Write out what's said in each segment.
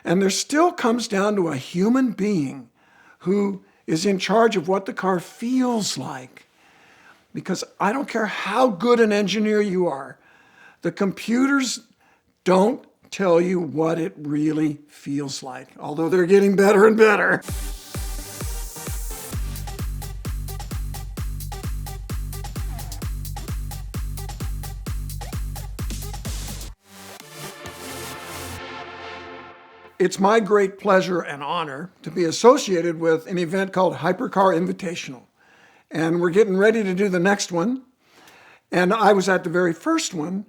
And there still comes down to a human being who is in charge of what the car feels like. Because I don't care how good an engineer you are, the computers don't tell you what it really feels like, although they're getting better and better. It's my great pleasure and honor to be associated with an event called Hypercar Invitational. And we're getting ready to do the next one. And I was at the very first one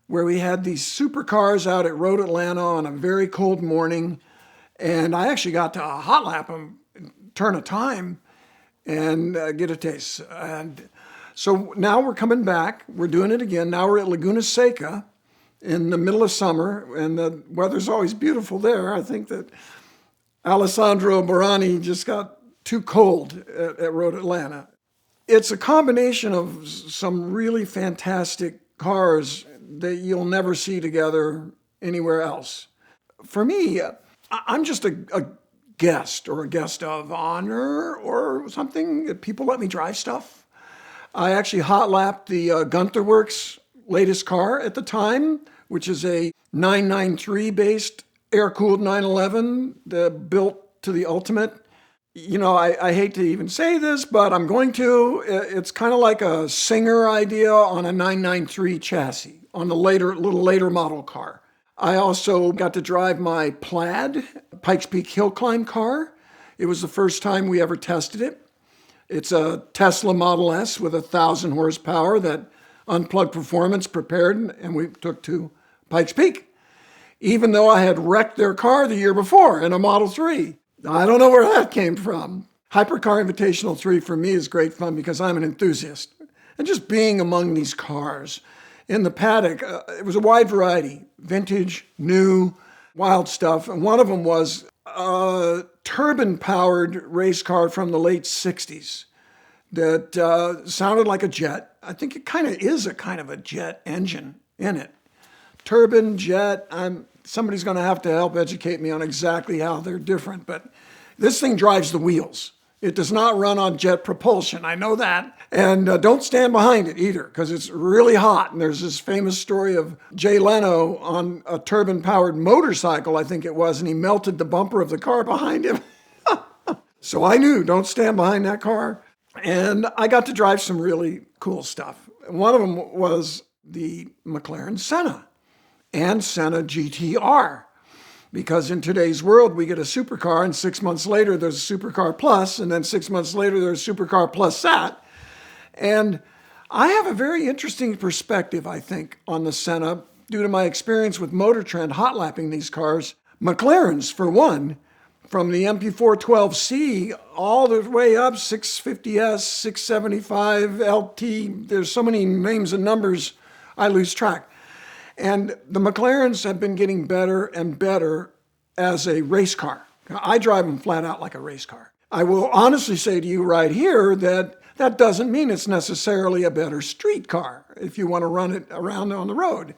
where we had these supercars out at Road Atlanta on a very cold morning. And I actually got to hot lap them, turn a time, and get a taste. And so now we're coming back. We're doing it again. Now we're at Laguna Seca in the middle of summer, and the weather's always beautiful there. I think that Alessandro Barani just got too cold at Road Atlanta. It's a combination of some really fantastic cars that you'll never see together anywhere else. For me, I'm just a guest or a guest of honor or something. People let me drive stuff. I actually hot lapped the Guntherworks latest car at the time, which is a 993 based air-cooled 911 built to the ultimate. You know, I hate to even say this, but I'm going to. It's kind of like a Singer idea on a 993 chassis on the little later model car. I also got to drive my Plaid Pikes Peak hill climb car. It was the first time we ever tested it. It's a Tesla Model S with 1,000 horsepower that Unplugged Performance prepared, and we took to Pikes Peak, even though I had wrecked their car the year before in a Model 3. I don't know where that came from. Hypercar Invitational 3 for me is great fun because I'm an enthusiast. And just being among these cars in the paddock, it was a wide variety, vintage, new, wild stuff. And one of them was a turbine-powered race car from the late 60s that sounded like a jet. I think it kind of is a kind of a jet engine in it. Turbine, jet, somebody's going to have to help educate me on exactly how they're different, but this thing drives the wheels. It does not run on jet propulsion, I know that. And don't stand behind it either, because it's really hot. And there's this famous story of Jay Leno on a turbine-powered motorcycle, I think it was, and he melted the bumper of the car behind him. So I knew, don't stand behind that car. And I got to drive some really cool stuff. One of them was the McLaren Senna and Senna GTR. Because in today's world, we get a supercar, and 6 months later, there's a supercar plus, and then 6 months later, there's a supercar plus that. And I have a very interesting perspective, I think, on the Senna due to my experience with Motor Trend hot lapping these cars. McLaren's, for one, from the MP412C all the way up, 650S, 675, LT, there's so many names and numbers, I lose track. And the McLarens have been getting better and better as a race car. I drive them flat out like a race car. I will honestly say to you right here that that doesn't mean it's necessarily a better street car if you want to run it around on the road.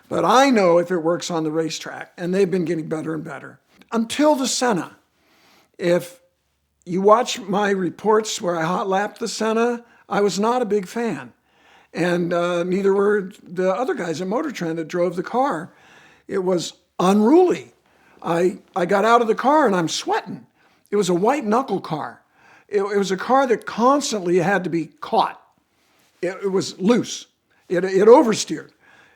But I know if it works on the racetrack, and they've been getting better and better. Until the Senna. If you watch my reports where I hot lapped the Senna, I was not a big fan. And neither were the other guys at Motor Trend that drove the car. It was unruly. I got out of the car and I'm sweating. It was a white knuckle car. It was a car that constantly had to be caught. It was loose. It oversteered,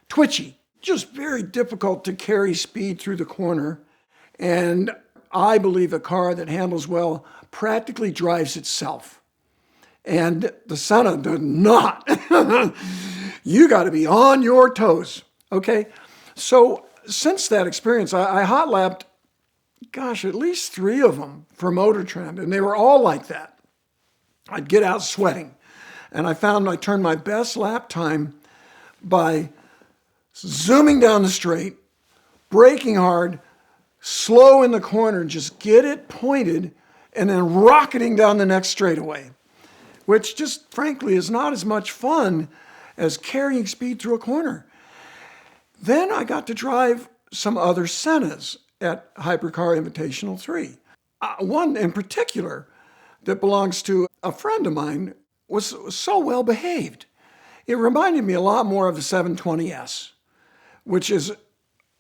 twitchy, just very difficult to carry speed through the corner. And I believe a car that handles well practically drives itself. And the Senna does not. You got to be on your toes, okay? So since that experience, I hot lapped, at least 3 of them for Motor Trend, and they were all like that. I'd get out sweating, and I found I turned my best lap time by zooming down the straight, braking hard, slow in the corner, just get it pointed, and then rocketing down the next straightaway, which just frankly is not as much fun as carrying speed through a corner. Then I got to drive some other Sennas, at Hypercar Invitational 3. One in particular that belongs to a friend of mine was so well behaved. It reminded me a lot more of the 720S, which is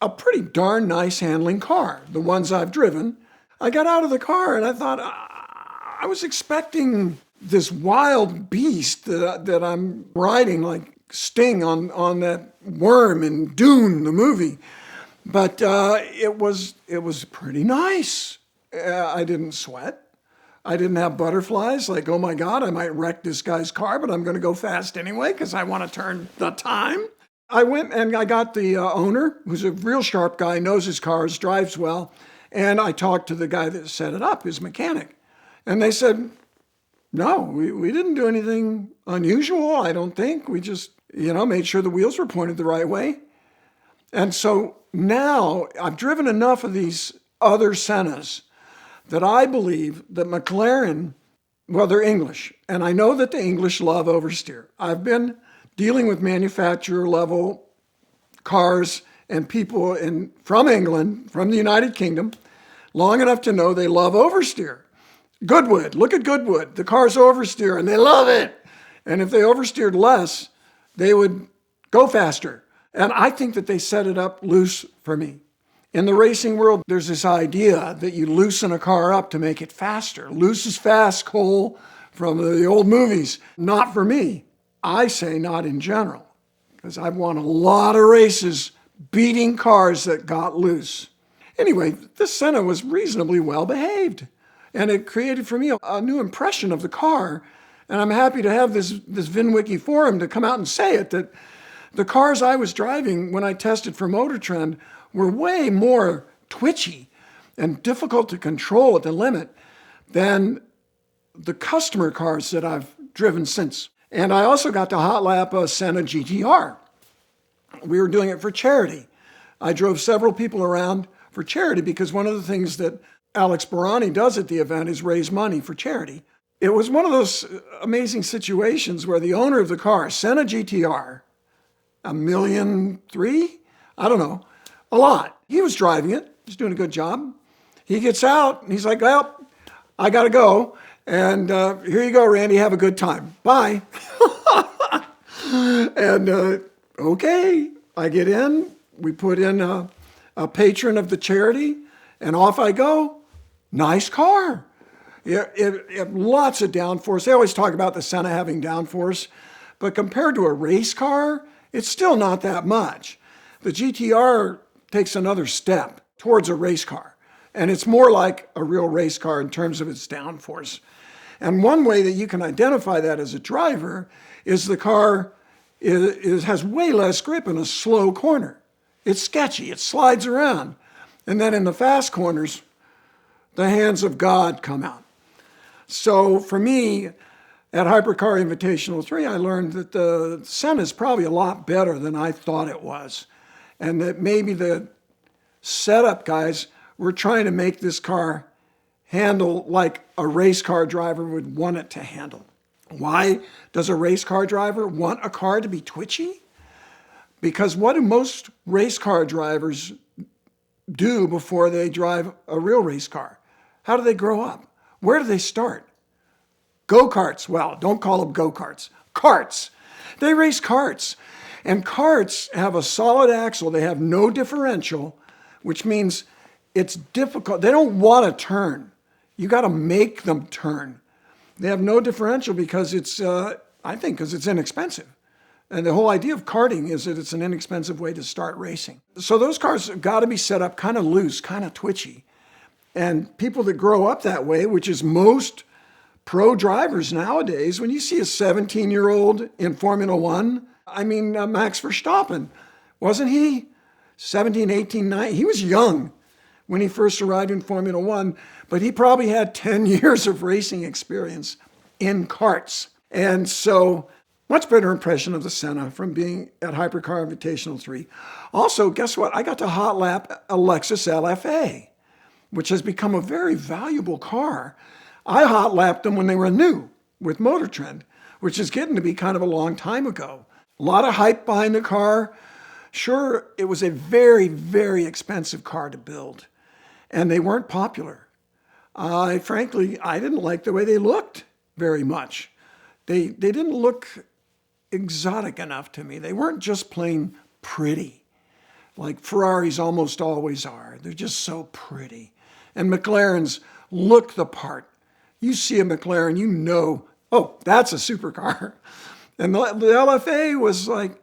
a pretty darn nice handling car, the ones I've driven. I got out of the car and I thought, I was expecting this wild beast that I'm riding, like Sting on that worm in Dune, the movie. But it was pretty nice. I didn't sweat. I didn't have butterflies like, oh my God, I might wreck this guy's car, but I'm going to go fast anyway because I want to turn the time. I went and I got the owner, who's a real sharp guy, knows his cars, drives well, and I talked to the guy that set it up, his mechanic. And they said, no, we didn't do anything unusual, I don't think. We just, made sure the wheels were pointed the right way. And so now I've driven enough of these other Sennas that I believe that McLaren, well, they're English, and I know that the English love oversteer. I've been dealing with manufacturer level cars and people from England, from the United Kingdom, long enough to know they love oversteer. Goodwood, look at Goodwood. The cars oversteer and they love it. And if they oversteered less, they would go faster. And I think that they set it up loose for me. In the racing world, there's this idea that you loosen a car up to make it faster. Loose is fast, Cole, from the old movies. Not for me. I say not in general, because I've won a lot of races beating cars that got loose. Anyway, this Senna was reasonably well behaved, and it created for me a new impression of the car. And I'm happy to have this VINWiki forum to come out and say it, that the cars I was driving when I tested for Motor Trend were way more twitchy and difficult to control at the limit than the customer cars that I've driven since. And I also got to hot lap a Senna GTR. We were doing it for charity. I drove several people around for charity because one of the things that Alex Barani does at the event is raise money for charity. It was one of those amazing situations where the owner of the car, Senna GTR, $1.3 million, I don't know, a lot. He was driving it. He's doing a good job. He gets out and he's like, well, I got to go. And here you go, Randy. Have a good time. Bye. And okay, I get in. We put in a patron of the charity and off I go. Nice car. It lots of downforce. They always talk about the Senna having downforce, but compared to a race car, it's still not that much. The GTR takes another step towards a race car, and it's more like a real race car in terms of its downforce. And one way that you can identify that as a driver is the car has way less grip in a slow corner. It's sketchy, it slides around. And then in the fast corners, the hands of God come out. So for me, at Hypercar Invitational 3, I learned that the Senna is probably a lot better than I thought it was. And that maybe the setup guys were trying to make this car handle like a race car driver would want it to handle. Why does a race car driver want a car to be twitchy? Because what do most race car drivers do before they drive a real race car? How do they grow up? Where do they start? Go-karts. Well, don't call them go-karts. Karts. They race karts. And karts have a solid axle. They have no differential, which means it's difficult. They don't want to turn. You got to make them turn. They have no differential because it's inexpensive. And the whole idea of karting is that it's an inexpensive way to start racing. So those cars have got to be set up kind of loose, kind of twitchy. And people that grow up that way, which is most pro drivers nowadays, when you see a 17-year-old in Formula One, Max Verstappen, wasn't he 17, 18, 19? He was young when he first arrived in Formula One, but he probably had 10 years of racing experience in karts. And so much better impression of the Senna from being at Hypercar Invitational 3. Also, guess what? I got to hot lap a Lexus LFA, which has become a very valuable car. I hot lapped them when they were new with Motor Trend, which is getting to be kind of a long time ago. A lot of hype behind the car. Sure, it was a very, very expensive car to build. and they weren't popular. Frankly, I didn't like the way they looked very much. They didn't look exotic enough to me. They weren't just plain pretty, like Ferraris almost always are. They're just so pretty. And McLarens look the part. You see a McLaren, you know, oh, that's a supercar. And the LFA was like,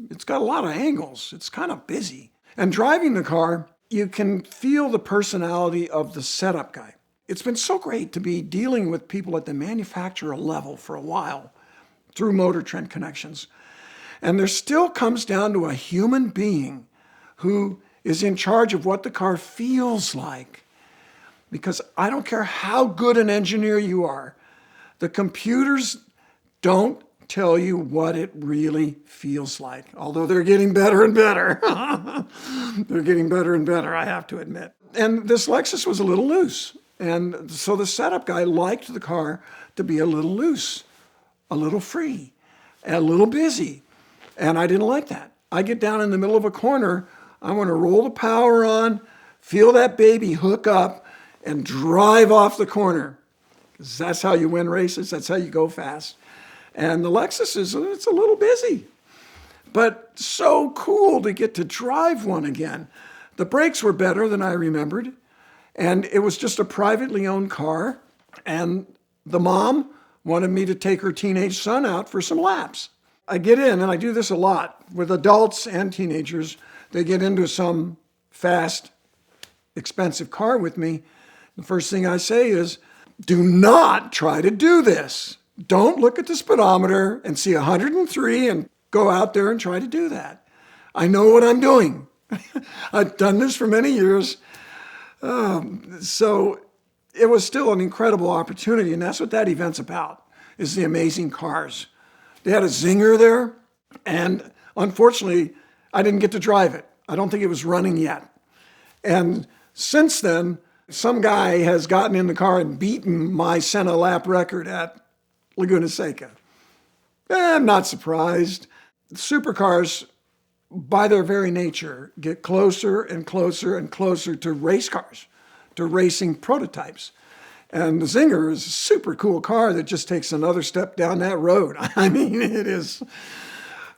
it's got a lot of angles. It's kind of busy. And driving the car, you can feel the personality of the setup guy. It's been so great to be dealing with people at the manufacturer level for a while through Motor Trend connections. And there still comes down to a human being who is in charge of what the car feels like. Because I don't care how good an engineer you are, the computers don't tell you what it really feels like, although they're getting better and better. They're getting better and better, I have to admit. And this Lexus was a little loose. And so the setup guy liked the car to be a little loose, a little free, a little busy. And I didn't like that. I get down in the middle of a corner, I want to roll the power on, feel that baby hook up, and drive off the corner. Because that's how you win races, that's how you go fast. And the Lexus it's a little busy, but so cool to get to drive one again. The brakes were better than I remembered. And it was just a privately owned car. And the mom wanted me to take her teenage son out for some laps. I get in, and I do this a lot with adults and teenagers. They get into some fast, expensive car with me. The first thing I say is, do not try to do this. Don't look at the speedometer and see 103 and go out there and try to do that. I know what I'm doing. I've done this for many years. So it was still an incredible opportunity, and that's what that event's about, is the amazing cars. They had a Zinger there, and unfortunately, I didn't get to drive it. I don't think it was running yet. And since then, some guy has gotten in the car and beaten my Senna lap record at Laguna Seca. I'm not surprised. Supercars, by their very nature, get closer and closer and closer to race cars, to racing prototypes. And the Zinger is a super cool car that just takes another step down that road. I mean, it is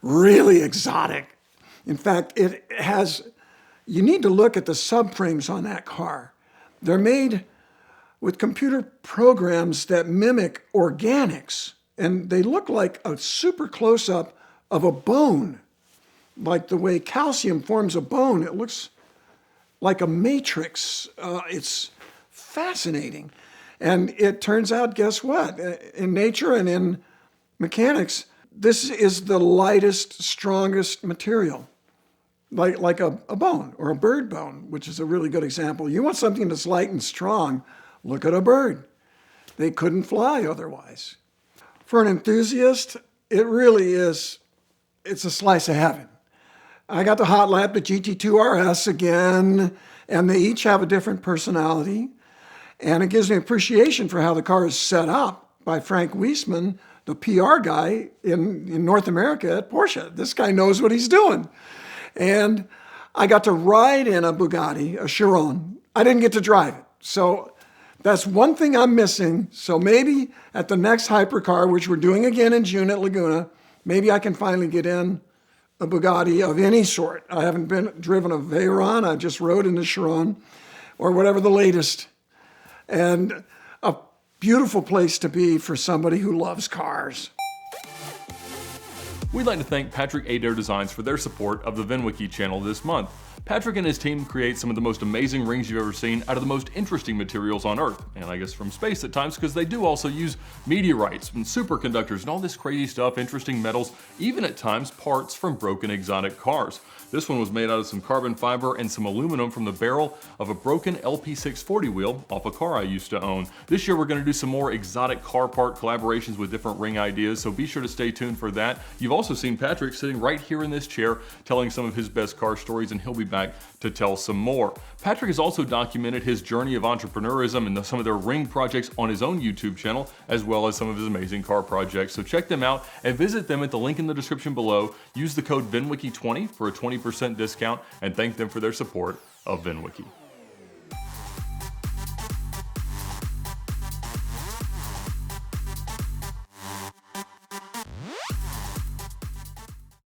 really exotic. In fact, you need to look at the subframes on that car. They're made with computer programs that mimic organics, and they look like a super close-up of a bone. Like the way calcium forms a bone, it looks like a matrix. It's fascinating. And it turns out, guess what? In nature and in mechanics, this is the lightest, strongest material. Like a bone or a bird bone, which is a really good example. You want something that's light and strong, look at a bird. They couldn't fly otherwise. For an enthusiast, it really is, it's a slice of heaven. I got to hot lap the GT2 RS again, and they each have a different personality. And it gives me appreciation for how the car is set up by Frank Wiesman, the PR guy in North America at Porsche. This guy knows what he's doing. And I got to ride in a Bugatti, a Chiron. I didn't get to drive it. So that's one thing I'm missing. So maybe at the next Hypercar, which we're doing again in June at Laguna, maybe I can finally get in a Bugatti of any sort. I haven't driven a Veyron. I just rode in the Chiron or whatever the latest. And a beautiful place to be for somebody who loves cars. We'd like to thank Patrick Adair Designs for their support of the VINWiki channel this month. Patrick and his team create some of the most amazing rings you've ever seen out of the most interesting materials on Earth, and I guess from space at times, because they do also use meteorites and superconductors and all this crazy stuff, interesting metals, even at times parts from broken exotic cars. This one was made out of some carbon fiber and some aluminum from the barrel of a broken LP640 wheel off a car I used to own. This year we're going to do some more exotic car part collaborations with different ring ideas, so be sure to stay tuned for that. You've also seen Patrick sitting right here in this chair telling some of his best car stories, and he'll be back to tell some more. Patrick has also documented his journey of entrepreneurism and some of their ring projects on his own YouTube channel, as well as some of his amazing car projects. So check them out and visit them at the link in the description below. Use the code VINWIKI20 for a 20% discount, and thank them for their support of VINwiki.